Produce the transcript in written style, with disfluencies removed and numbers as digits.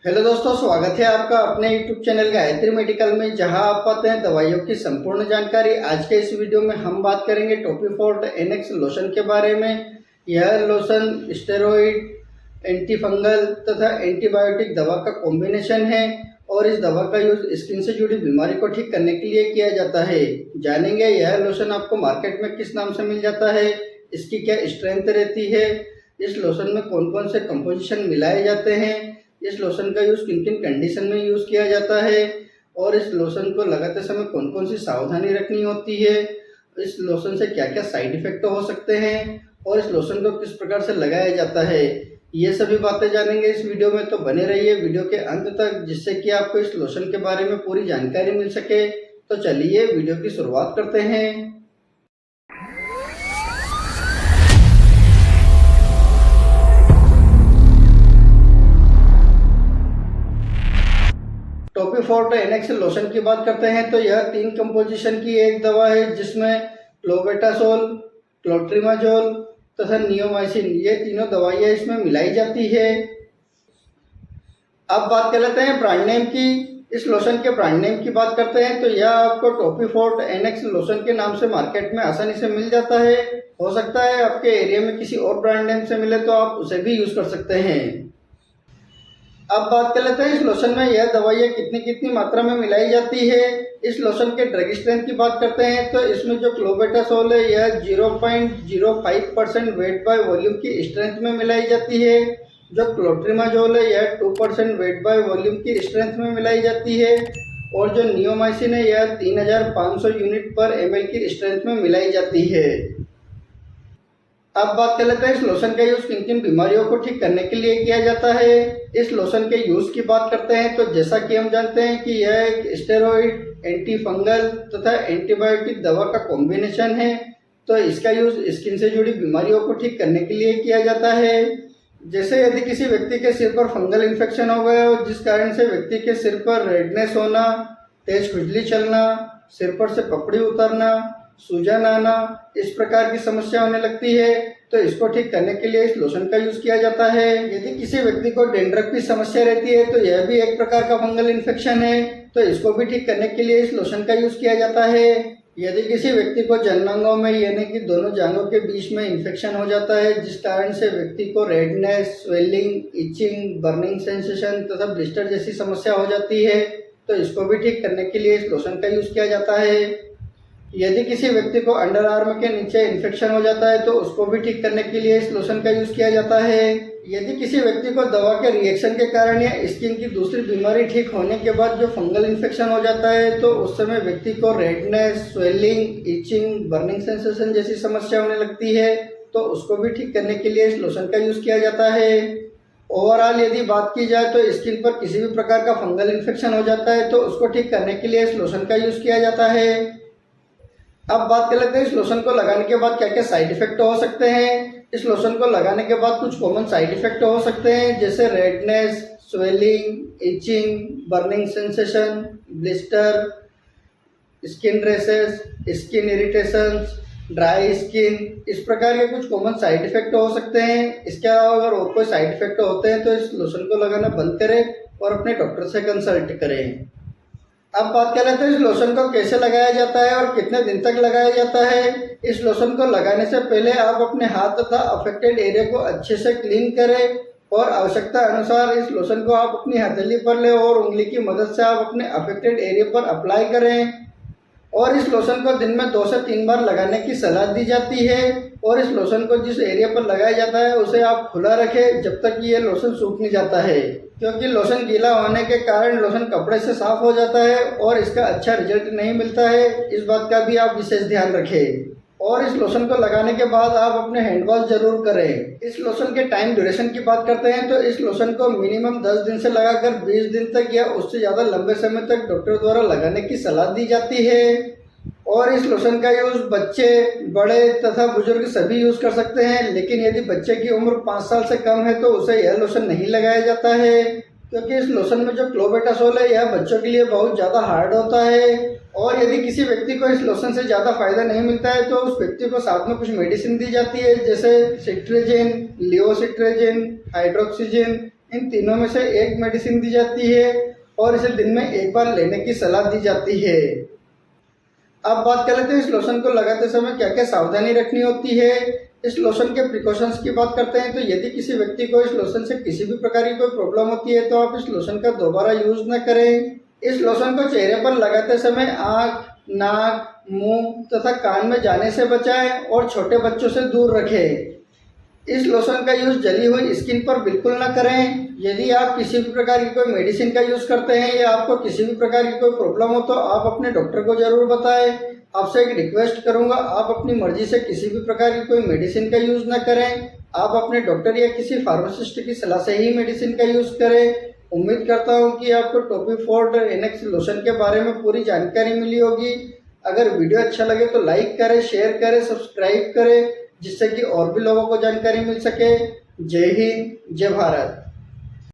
Hello दोस्तों, स्वागत है आपका अपने यूट्यूब चैनल गायत्री मेडिकल में, जहां आप पाते हैं दवाइयों की संपूर्ण जानकारी। आज के इस वीडियो में हम बात करेंगे टोपीफोर्ट NX लोशन के बारे में। यह लोशन स्टेरॉइड, एंटी फंगल तथा एंटीबायोटिक दवा का कॉम्बिनेशन है और इस दवा का यूज स्किन से जुड़ी बीमारी को ठीक करने के लिए किया जाता है। जानेंगे यह लोशन आपको मार्केट में किस नाम से मिल जाता है, इसकी क्या स्ट्रेंथ रहती है, इस लोशन में कौन कौन से कंपोजिशन मिलाए जाते हैं, इस लोशन का यूज़ किन किन कंडीशन में यूज़ किया जाता है और इस लोशन को लगाते समय कौन कौन सी सावधानी रखनी होती है, इस लोशन से क्या क्या साइड इफ़ेक्ट हो सकते हैं और इस लोशन को किस प्रकार से लगाया जाता है, ये सभी बातें जानेंगे इस वीडियो में। तो बने रहिए वीडियो के अंत तक, जिससे कि आपको इस लोशन के बारे में पूरी जानकारी मिल सके। तो चलिए वीडियो की शुरुआत करते हैं। टोपीफोर्ट NX लोशन की बात करते हैं तो यह 3 कंपोजिशन की एक दवा है, जिसमें क्लोबेटासोल, क्लोट्रिमाजोल तथा नियोमाइसिन, ये तीनों दवाइयाँ इसमें मिलाई जाती है। अब बात कर लेते हैं ब्रांड नेम की। इस लोशन के ब्रांड नेम की बात करते हैं तो यह आपको टोपीफोर्ट NX लोशन के नाम से मार्केट में आसानी से मिल जाता है। हो सकता है आपके एरिया में किसी और ब्रांड नेम से मिले तो आप उसे भी यूज़ कर सकते हैं। अब बात कर लेते हैं इस लोशन में यह दवाइयाँ कितनी कितनी मात्रा में मिलाई जाती है। इस लोशन के ड्रग स्ट्रेंथ की बात करते हैं तो इसमें जो क्लोबेटासोल है यह 0.05% वेट बाय वॉल्यूम की स्ट्रेंथ में मिलाई जाती है। जो क्लोट्रिमाजोल है यह 2% वेट बाय वॉल्यूम की स्ट्रेंथ में मिलाई जाती है और जो नियोमाइसिन है यह 3500 यूनिट पर ml की स्ट्रेंथ में मिलाई जाती है। अब बात कर लेते हैं इस लोशन का यूज़ किन किन बीमारियों को ठीक करने के लिए किया जाता है। इस लोशन के यूज़ की बात करते हैं तो जैसा कि हम जानते हैं कि यह एक स्टेरॉइड, एंटी फंगल तथा एंटीबायोटिक दवा का कॉम्बिनेशन है, तो इसका यूज़ स्किन से जुड़ी बीमारियों को ठीक करने के लिए किया जाता है। जैसे यदि किसी व्यक्ति के सिर पर फंगल इन्फेक्शन हो गया हो, जिस कारण से व्यक्ति के सिर पर रेडनेस होना, तेज खुजली चलना, सिर पर से पपड़ी उतरना, सूजन आना, इस प्रकार की समस्या होने लगती है, तो इसको ठीक करने के लिए इस लोशन का यूज़ किया जाता है। यदि किसी व्यक्ति को डैंड्रफ की समस्या रहती है तो यह भी एक प्रकार का फंगल इन्फेक्शन है, तो इसको भी ठीक करने के लिए इस लोशन का यूज़ किया जाता है। यदि किसी व्यक्ति को जननांगों में यानी कि दोनों जांघों के बीच में इन्फेक्शन हो जाता है, जिस कारण से व्यक्ति को redness, swelling, itching, burning sensation तथा ब्लिस्टर जैसी समस्या हो जाती है, तो इसको भी ठीक करने के लिए इस लोशन का यूज़ किया जाता है। यदि किसी व्यक्ति को अंडर आर्म के नीचे इन्फेक्शन हो जाता है तो उसको भी ठीक करने के लिए इस लोशन का यूज़ किया जाता है। यदि किसी व्यक्ति को दवा के रिएक्शन के कारण या स्किन की दूसरी बीमारी ठीक होने के बाद जो फंगल इन्फेक्शन हो जाता है, तो उस समय व्यक्ति को redness, swelling, itching, burning sensation जैसी समस्या होने लगती है, तो उसको भी ठीक करने के लिए इस लोशन का यूज़ किया जाता है। ओवरऑल यदि बात की जाए तो स्किन पर किसी भी प्रकार का फंगल इन्फेक्शन हो जाता है तो उसको ठीक करने के लिए इस लोशन का यूज़ किया जाता है। अब बात कर लेते हैं इस लोशन को लगाने के बाद क्या क्या साइड इफेक्ट हो सकते हैं। इस लोशन को लगाने के बाद कुछ कॉमन साइड इफेक्ट हो सकते हैं, जैसे redness, swelling, itching, burning sensation, blister, skin rashes, skin irritations, dry skin, इस प्रकार के कुछ कॉमन साइड इफेक्ट हो सकते हैं। इसके अलावा अगर और कोई साइड इफेक्ट होते हैं तो इस लोशन को लगाना बंद करें और अपने डॉक्टर से कंसल्ट करें। अब बात कर लेते हैं इस लोशन को कैसे लगाया जाता है और कितने दिन तक लगाया जाता है। इस लोशन को लगाने से पहले आप अपने हाथ तथा अफेक्टेड एरिया को अच्छे से क्लीन करें और आवश्यकता अनुसार इस लोशन को आप अपनी हथेली पर लें और उंगली की मदद से आप अपने अफेक्टेड एरिया पर अप्लाई करें। और इस लोशन को दिन में 2 से 3 बार लगाने की सलाह दी जाती है और इस लोशन को जिस एरिया पर लगाया जाता है उसे आप खुला रखें जब तक कि ये लोशन सूख नहीं जाता है, क्योंकि लोशन गीला होने के कारण लोशन कपड़े से साफ हो जाता है और इसका अच्छा रिजल्ट नहीं मिलता है। इस बात का भी आप विशेष ध्यान रखें। और इस लोशन को लगाने के बाद आप अपने हैंड वॉश जरूर करें। इस लोशन के टाइम ड्यूरेशन की बात करते हैं तो इस लोशन को मिनिमम 10 दिन से लगाकर 20 दिन तक या उससे ज़्यादा लंबे समय तक डॉक्टर द्वारा लगाने की सलाह दी जाती है। और इस लोशन का यूज़ बच्चे, बड़े तथा बुजुर्ग सभी यूज़ कर सकते हैं, लेकिन यदि बच्चे की उम्र 5 साल से कम है तो उसे यह लोशन नहीं लगाया जाता है, क्योंकि इस लोशन में जो क्लोबेटासोल है यह बच्चों के लिए बहुत ज़्यादा हार्ड होता है। और यदि किसी व्यक्ति को इस लोशन से ज़्यादा फायदा नहीं मिलता है तो उस व्यक्ति को साथ में कुछ मेडिसिन दी जाती है, जैसे सिट्रेजिन, लिओसिट्रेजिन, हाइड्रोक्सीजिन, इन तीनों में से एक मेडिसिन दी जाती है और इसे दिन में एक बार लेने की सलाह दी जाती है। अब बात कर लेते हैं इस लोशन को लगाते समय क्या क्या सावधानी रखनी होती है। इस लोशन के प्रिकॉशंस की बात करते हैं तो यदि किसी व्यक्ति को इस लोशन से किसी भी प्रकार की कोई प्रॉब्लम होती है तो आप इस लोशन का दोबारा यूज न करें। इस लोशन को चेहरे पर लगाते समय आँख, नाक, मुंह तथा कान में जाने से बचाएं और छोटे बच्चों से दूर रखें। इस लोशन का यूज जली हुई स्किन पर बिल्कुल ना करें। यदि आप किसी भी प्रकार की कोई मेडिसिन का यूज करते हैं या आपको किसी भी प्रकार की कोई प्रॉब्लम हो तो आप अपने डॉक्टर को जरूर बताएं। आपसे एक रिक्वेस्ट करूंगा, आप अपनी मर्जी से किसी भी प्रकार की कोई मेडिसिन का यूज ना करें। आप अपने डॉक्टर या किसी फार्मासिस्ट की सलाह से ही मेडिसिन का यूज करें। उम्मीद करता हूं कि आपको टॉपी फोर्ट NX लोशन के बारे में पूरी जानकारी मिली होगी। अगर वीडियो अच्छा लगे तो लाइक करें, शेयर करें, सब्सक्राइब करें, जिससे कि और भी लोगों को जानकारी मिल सके। जय हिंद, जय भारत।